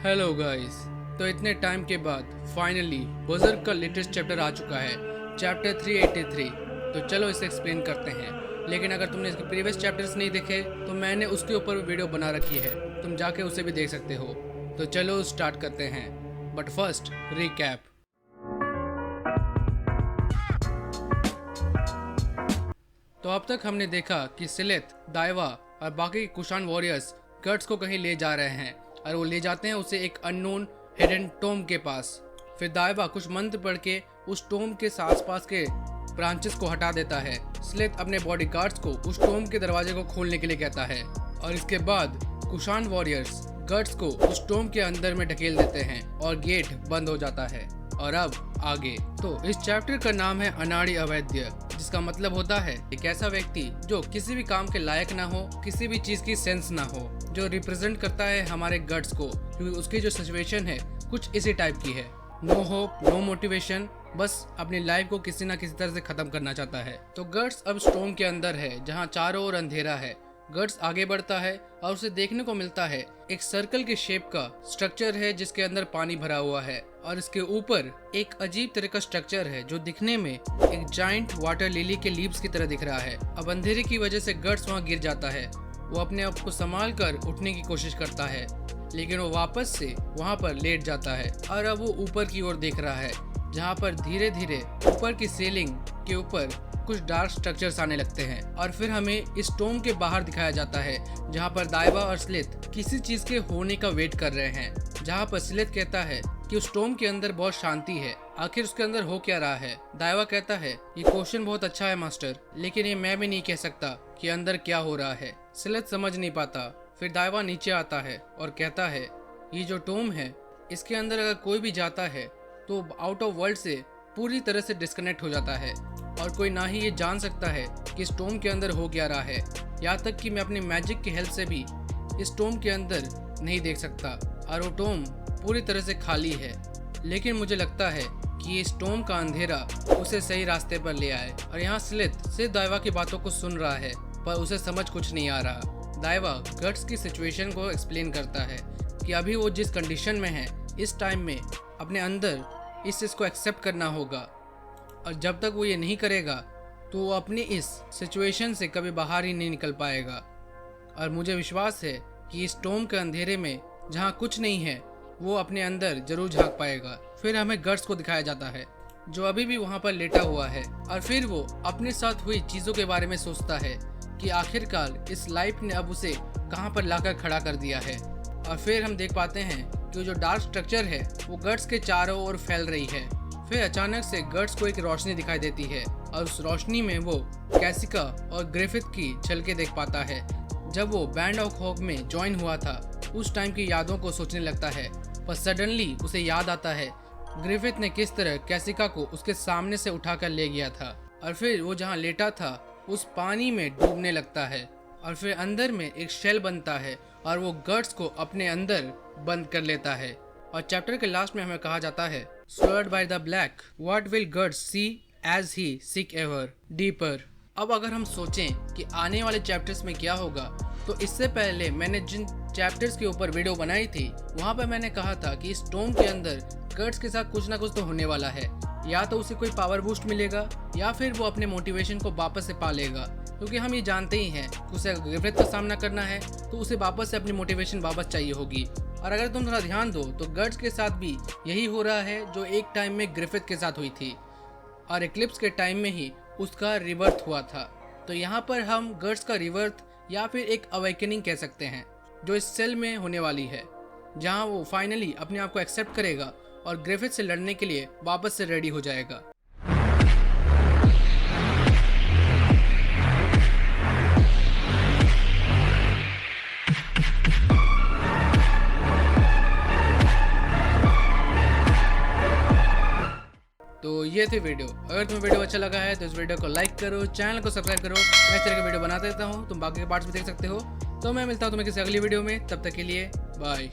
Hello guys. तो इतने time के बाद फाइनली बजर्क का लेटेस्ट चैप्टर आ चुका है, चैप्टर 383। तो चलो इसे एक्सप्लेन करते हैं। लेकिन अगर तुमने इसके प्रीवियस चैप्टर्स नहीं देखे तो मैंने उसके ऊपर वीडियो बना रखी है, तुम जाके उसे भी देख सकते हो। तो चलो स्टार्ट करते हैं, बट फर्स्ट रिकैप। तो अब तक हमने देखा कि सिलेथ, दाइवा और बाकी कुशान वॉरियर्स गर्ड्स को कहीं ले जा रहे हैं और वो ले जाते हैं उसे एक अननोन हिडन टोम के पास। फिर दाइवा कुछ मंत्र पढ़ के उस टोम के आसपास के ब्रांचेस को हटा देता है। सिलेथ अपने बॉडीगार्ड्स को उस टोम के दरवाजे को खोलने के लिए कहता है और इसके बाद कुशान वॉरियर्स गर्ड्स को उस टोम के अंदर में ढकेल देते हैं और गेट बंद हो जाता है। और अब आगे तो इस चैप्टर का नाम है अनाड़ी अवैध्य, जिसका मतलब होता है एक ऐसा व्यक्ति जो किसी भी काम के लायक ना हो, किसी भी चीज की सेंस ना हो, जो रिप्रेजेंट करता है हमारे गट्स को, क्योंकि उसकी जो सिचुएशन है कुछ इसी टाइप की है। नो होप, नो मोटिवेशन, बस अपनी लाइफ को किसी ना किसी तरह से खत्म करना चाहता है। तो गट्स अब स्टोम के अंदर है जहाँ चारों ओर अंधेरा है। गट्स आगे बढ़ता है और उसे देखने को मिलता है एक सर्कल के शेप का स्ट्रक्चर है जिसके अंदर पानी भरा हुआ है और इसके ऊपर एक अजीब तरह का स्ट्रक्चर है जो दिखने में एक जाइंट वाटर लिली के लीव्स की तरह दिख रहा है। अब अंधेरे की वजह से गट्स वहाँ गिर जाता है। वो अपने आप को संभाल कर उठने की कोशिश करता है, लेकिन वो वापस से वहाँ पर लेट जाता है और अब वो ऊपर की ओर देख रहा है जहाँ पर धीरे धीरे ऊपर की सीलिंग के ऊपर कुछ डार्क स्ट्रक्चर्स आने लगते हैं। और फिर हमें इस टोम के बाहर दिखाया जाता है जहाँ पर दाइवा और सिलेथ किसी चीज के होने का वेट कर रहे हैं। जहाँ पर सिलेथ कहता है कि उस टोम के अंदर बहुत शांति है, आखिर उसके अंदर हो क्या रहा है। दाइवा कहता है ये क्वेश्चन बहुत अच्छा है मास्टर, लेकिन ये मैं भी नहीं कह सकता कि अंदर क्या हो रहा है। सिलेथ समझ नहीं पाता। फिर दाइवा नीचे आता है और कहता है ये जो टोम है इसके अंदर अगर कोई भी जाता है तो आउट ऑफ वर्ल्ड से पूरी तरह से डिस्कनेक्ट हो जाता है और कोई ना ही ये जान सकता है कि इस टोम के अंदर हो क्या रहा है। यहाँ तक कि मैं अपनी मैजिक की हेल्प से भी इस टोम के अंदर नहीं देख सकता और वो टोम पूरी तरह से खाली है। लेकिन मुझे लगता है कि इस टोम का अंधेरा उसे सही रास्ते पर ले आए। और यहाँ सिलेथ सिर्फ दाइवा की बातों को सुन रहा है पर उसे समझ कुछ नहीं आ रहा। दाइवा गट्स की सिचुएशन को एक्सप्लेन करता है कि अभी वो जिस कंडीशन में है इस टाइम में अपने अंदर इस चीज़ को एक्सेप्ट करना होगा और जब तक वो ये नहीं करेगा तो वो अपनी इस सिचुएशन से कभी बाहर ही नहीं निकल पाएगा। और मुझे विश्वास है कि इस टोम के अंधेरे में जहाँ कुछ नहीं है वो अपने अंदर जरूर झांक पाएगा। फिर हमें गट्स को दिखाया जाता है जो अभी भी वहाँ पर लेटा हुआ है और फिर वो अपने साथ हुई चीज़ों के बारे में सोचता है कि आखिरकार इस लाइफ ने अब उसे कहाँ पर लाकर खड़ा कर दिया है। और फिर हम देख पाते हैं कि जो डार्क स्ट्रक्चर है वो गट्स के चारों ओर फैल रही है। फिर अचानक से गट्स को एक रोशनी दिखाई देती है और उस रोशनी में वो कैसिका और ग्रिफिथ की झलकें देख पाता है। जब वो बैंड ऑफ होप में ज्वाइन हुआ था उस टाइम की यादों को सोचने लगता है, पर सडनली उसे याद आता है ग्रिफिथ ने किस तरह कैसिका को उसके सामने से उठाकर ले गया था। और फिर वो जहाँ लेटा था उस पानी में डूबने लगता है और फिर अंदर में एक शेल बनता है और वो गट्स को अपने अंदर बंद कर लेता है। और चैप्टर के लास्ट में हमें कहा जाता है Sword by the black, what will Guts see as he seek ever deeper। अब अगर हम सोचें कि आने वाले चैप्टर्स में क्या होगा, तो इससे पहले मैंने जिन चैप्टर्स के ऊपर वीडियो बनाई थी वहाँ पर मैंने कहा था कि इस टोम के अंदर गट्स के साथ कुछ ना कुछ तो होने वाला है। या तो उसे कोई पावर बूस्ट मिलेगा या फिर वो अपने मोटिवेशन को वापस से पा लेगा, क्योंकि हम ये जानते ही हैं कि उसे ग्रिफिथ का सामना करना है तो उसे वापस से अपनी मोटिवेशन वापस चाहिए होगी। और अगर तुम थोड़ा ध्यान दो तो गट्स के साथ भी यही हो रहा है जो एक टाइम में ग्रिफिथ के साथ हुई थी और एक्लिप्स के टाइम में ही उसका रिवर्थ हुआ था। तो यहाँ पर हम गट्स का रिवर्थ या फिर एक अवेकनिंग कह सकते हैं जो इस सेल में होने वाली है, जहाँ वो फाइनली अपने आप को एक्सेप्ट करेगा और ग्रिफिथ से लड़ने के लिए वापस से रेडी हो जाएगा। तो ये थी वीडियो। अगर तुम्हें वीडियो अच्छा लगा है तो इस वीडियो को लाइक करो, चैनल को सब्सक्राइब करो। मैं इस तरह के वीडियो बनाता रहता हूँ, तुम बाकी के पार्ट्स भी देख सकते हो। तो मैं मिलता हूँ तुम्हें किसी अगली वीडियो में, तब तक के लिए बाय।